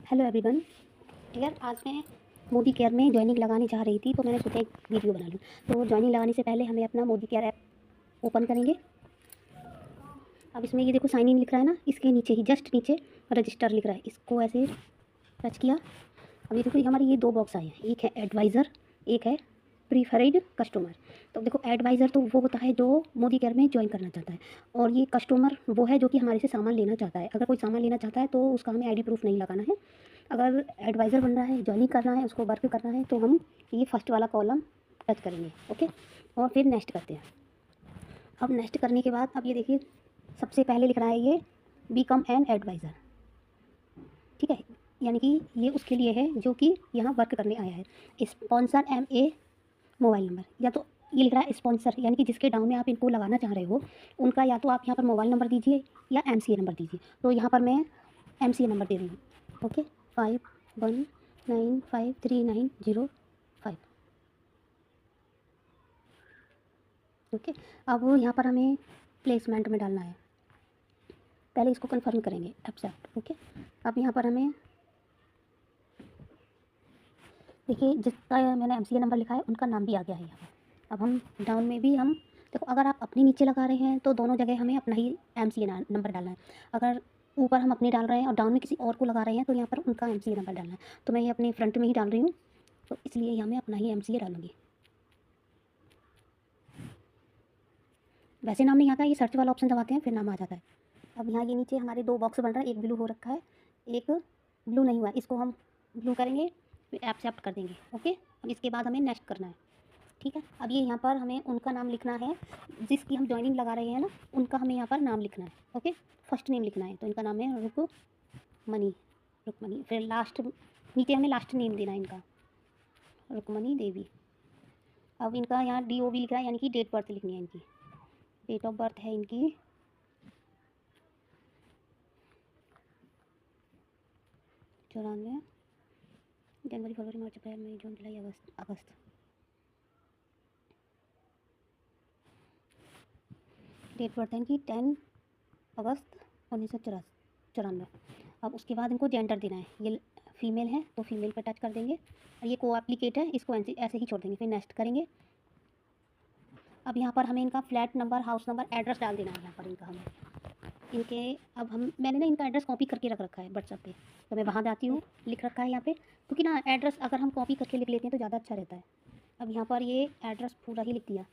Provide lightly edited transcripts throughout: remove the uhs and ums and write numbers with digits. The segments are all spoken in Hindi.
Hello everyone. यार आज मैं मोदी केयर में जॉइनिंग लगाने जा रही थी, तो मैंने सोचा एक वीडियो बना लूँ। तो जॉइनिंग लगाने से पहले हमें अपना मोदी केयर ऐप ओपन करेंगे। अब इसमें ये देखो साइन इन लिख रहा है ना, इसके नीचे ही जस्ट नीचे रजिस्टर लिख रहा है, इसको ऐसे टच किया। अब ये देखो हमारे ये दो बॉक्स आए हैं, एक है एडवाइज़र, एक है प्रीफर्ड कस्टमर। तो देखो एडवाइज़र तो वो होता है जो मोदी केयर में ज्वाइन करना चाहता है, और ये कस्टमर वो है जो कि हमारे से सामान लेना चाहता है। अगर कोई सामान लेना चाहता है तो उसका हमें आईडी प्रूफ नहीं लगाना है। अगर एडवाइज़र बनना है, ज्वाइनिंग करना है, उसको वर्क करना है, तो हम ये फर्स्ट वाला कॉलम टच करेंगे। ओके, और फिर नेक्स्ट करते हैं। अब नेक्स्ट करने के बाद अब ये देखिए सबसे पहले लिख रहा है ये बिकम एन एडवाइज़र। ठीक है, यानी कि ये उसके लिए है जो कि यहाँ वर्क करने आया है। स्पॉन्सर MA मोबाइल नंबर, या तो ये लिख रहा है स्पॉन्सर यानी कि जिसके डाउन में आप इनको लगाना चाह रहे हो उनका या तो आप यहाँ पर मोबाइल नंबर दीजिए या MCA नंबर दीजिए। तो यहाँ पर मैं MCA नंबर दे रही हूँ। ओके, 51953905। ओके, अब यहाँ पर हमें प्लेसमेंट में डालना है। पहले इसको कंफर्म करेंगे, एक्सेप्ट। ओके, अब यहाँ पर हमें देखिए जिसका मैंने MCA नंबर लिखा है उनका नाम भी आ गया है यहाँ पर। अब हम डाउन में भी हम देखो, अगर आप अपनी नीचे लगा रहे हैं तो दोनों जगह हमें अपना ही MCA नंबर डालना है। अगर ऊपर हम अपनी डाल रहे हैं और डाउन में किसी और को लगा रहे हैं तो यहाँ पर उनका MCA नंबर डालना है। तो मैं ये अपने फ्रंट में ही डाल रही हूँ, तो इसलिए यहाँ मैं अपना ही MCA डालूँगी। वैसे नाम नहीं आता, ये सर्च वाला ऑप्शन दबाते हैं फिर नाम आ जाता है। अब यहाँ ये नीचे हमारे दो बॉक्स बन रहा है, एक ब्लू हो रखा है, एक ब्लू नहीं हुआ है। इसको हम ब्लू करेंगे, फिर एक्सेप्ट कर देंगे। ओके, अब इसके बाद हमें नेक्स्ट करना है। ठीक है, अब ये यहाँ पर हमें उनका नाम लिखना है जिसकी हम ज्वाइनिंग लगा रहे हैं ना, उनका हमें यहाँ पर नाम लिखना है। ओके, फर्स्ट नेम लिखना है, तो इनका नाम है रुकमनी। रुकमनी, फिर लास्ट नीचे हमें लास्ट नेम देना है इनका, रुकमनी देवी। अब इनका यहाँ DOB लिख रहा है, यानी कि डेट बर्थ लिखनी है इनकी। डेट ऑफ बर्थ है इनकी 94, जनवरी, फरवरी, मार्च, अप्रैल, मई, जून, जुलाई, अगस्त। डेट बर्थ है इनकी 10 अगस्त 1994। अब उसके बाद इनको जेंडर देना है, ये फीमेल है तो फीमेल पर टच कर देंगे, और ये को एप्लीकेट है, इसको ऐसे ही छोड़ देंगे, फिर नेक्स्ट करेंगे। अब यहाँ पर हमें इनका flat number, house number, address डाल देना है यहाँ पर इनका हमें इनके। अब मैंने ना इनका एड्रेस कॉपी करके रख रखा है व्हाट्सएप पे, तो मैं वहाँ जाती हूँ, लिख रखा है यहाँ पे, क्योंकि ना एड्रेस अगर हम कॉपी करके लिख लेते हैं तो ज़्यादा अच्छा रहता है। अब यहाँ पर ये एड्रेस पूरा ही लिख दिया।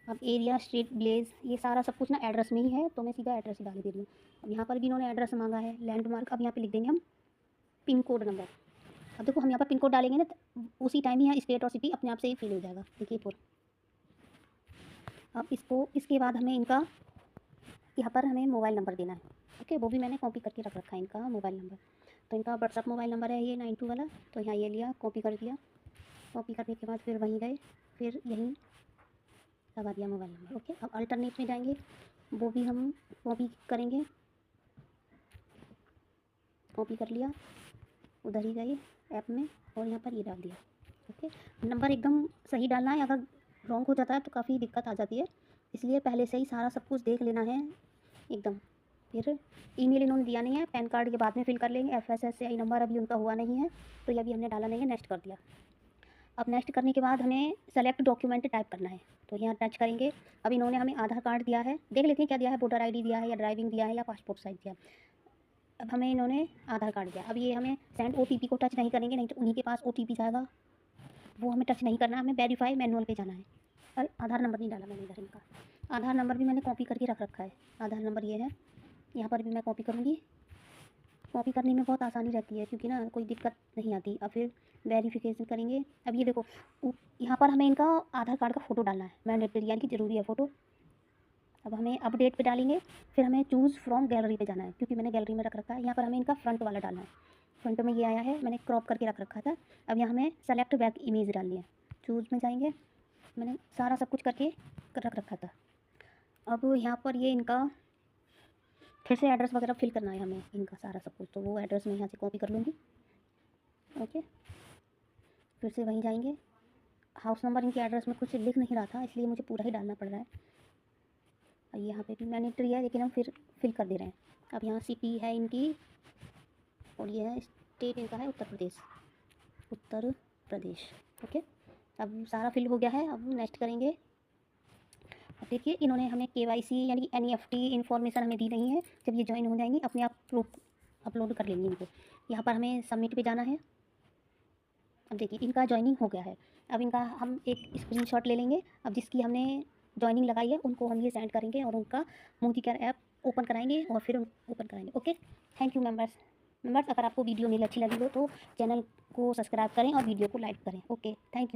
अब एरिया, स्ट्रीट, विलेज, ये सारा सब कुछ ना एड्रेस में ही है, तो मैं सीधा एड्रेस ही डाल दे रही हूँ। अब यहाँ पर भी इन्होंने एड्रेस मांगा है, लैंडमार्क। अब यहाँ पे लिख देंगे हम पिन कोड नंबर। अब देखो हम यहाँ पर पिन कोड डालेंगे ना, उसी टाइम ही यहाँ स्टेट और सिटी अपने आप से ही फिल हो जाएगा। देखिए पूरा। अब इसके बाद हमें इनका यहाँ पर हमें मोबाइल नंबर देना है। ओके, वो भी मैंने कॉपी करके रख रखा है इनका मोबाइल नंबर। तो इनका व्हाट्सअप मोबाइल नंबर है ये 92 वाला, तो यहाँ ये लिया, कॉपी कर दिया। कॉपी करने के बाद फिर वहीं गए, फिर यहीं लगा दिया मोबाइल नंबर। ओके, अब अल्टरनेट में जाएंगे, वो भी हम कॉपी करेंगे। कॉपी कर लिया, उधर ही गए ऐप में, और यहाँ पर ये डाल दिया। ओके, नंबर एकदम सही डालना है, अगर रॉन्ग हो जाता है तो काफ़ी दिक्कत आ जाती है, इसलिए पहले से ही सारा सब कुछ देख लेना है एकदम। फिर ईमेल इन्होंने दिया नहीं है, पैन कार्ड के बाद में फिल कर लेंगे। FSSAI नंबर अभी उनका हुआ नहीं है, तो ये अभी हमने डाला नहीं है, नेक्स्ट कर दिया। अब नेक्स्ट करने के बाद हमें सेलेक्ट डॉक्यूमेंट टाइप करना है, तो यहाँ टच करेंगे। अब इन्होंने हमें आधार कार्ड दिया है, देख लेते हैं क्या दिया है, वोटर ID दिया है, या ड्राइविंग दिया है, या पासपोर्ट साइज दिया है। अब हमें इन्होंने आधार कार्ड दिया। अब ये हमें सेंड OTP को टच नहीं करेंगे, नहीं तो उन्हीं के पास OTP जाएगा, वो हमें टच नहीं करना, हमें वेरीफाई मैनुअल पे जाना है। और आधार नंबर नहीं डाला मैंने इधर इनका। आधार नंबर भी मैंने कॉपी करके रख रखा है, आधार नंबर ये है, यहाँ पर भी मैं कॉपी करूँगी। कॉपी करने में बहुत आसानी रहती है, क्योंकि ना कोई दिक्कत नहीं आती। अब फिर वेरिफिकेशन करेंगे। अब ये देखो यहाँ पर हमें इनका आधार कार्ड का फ़ोटो डालना है, मैंडेटरी यानी कि ज़रूरी है फ़ोटो। अब हमें अपडेट पे डालेंगे, फिर हमें चूज़ फ्रॉम गैलरी पे जाना है, क्योंकि मैंने गैलरी में रख रखा है। यहाँ पर हमें इनका फ्रंट वाला डालना है, फ्रंट में ये आया है, मैंने क्रॉप करके रख रखा था। अब यहाँ हमें सेलेक्ट बैक इमेज डालनी है, चूज़ में जाएंगे, मैंने सारा सब कुछ करके रख रखा था। अब यहाँ पर ये इनका फिर से एड्रेस वगैरह फिल करना है हमें इनका सारा सब कुछ, तो वो एड्रेस मैं यहाँ से कॉपी कर लूँगी। ओके, फिर से वहीं जाएंगे। हाउस नंबर इनके एड्रेस में कुछ लिख नहीं रहा था, इसलिए मुझे पूरा ही डालना पड़ रहा है। और यहाँ पे भी मैंडेटरी है, लेकिन हम फिर फिल कर दे रहे हैं। अब यहाँ सिटी है इनकी, और ये है स्टेट इनका है उत्तर प्रदेश, उत्तर प्रदेश। ओके, अब सारा फिल हो गया है। अब नेक्स्ट करेंगे। अब देखिए इन्होंने हमें केवाईसी यानी एनईएफटी इन्फॉर्मेशन हमें दी नहीं है। जब ये ज्वाइन हो जाएंगी अपने आप प्रूफ अपलोड कर लेंगे इनको। यहाँ पर हमें सबमिट पे जाना है। अब देखिए इनका ज्वाइनिंग हो गया है। अब इनका हम एक स्क्रीनशॉट ले लेंगे। अब जिसकी हमने ज्वाइनिंग लगाई है उनको हम ये सेंड करेंगे और उनका मोदी केयर ऐप ओपन कराएंगे और फिर ओपन कराएंगे। Okay, thank you members. अगर आपको वीडियो मेरी अच्छी लगी हो तो चैनल को सब्सक्राइब करें और वीडियो को लाइक करें। Okay, thank you.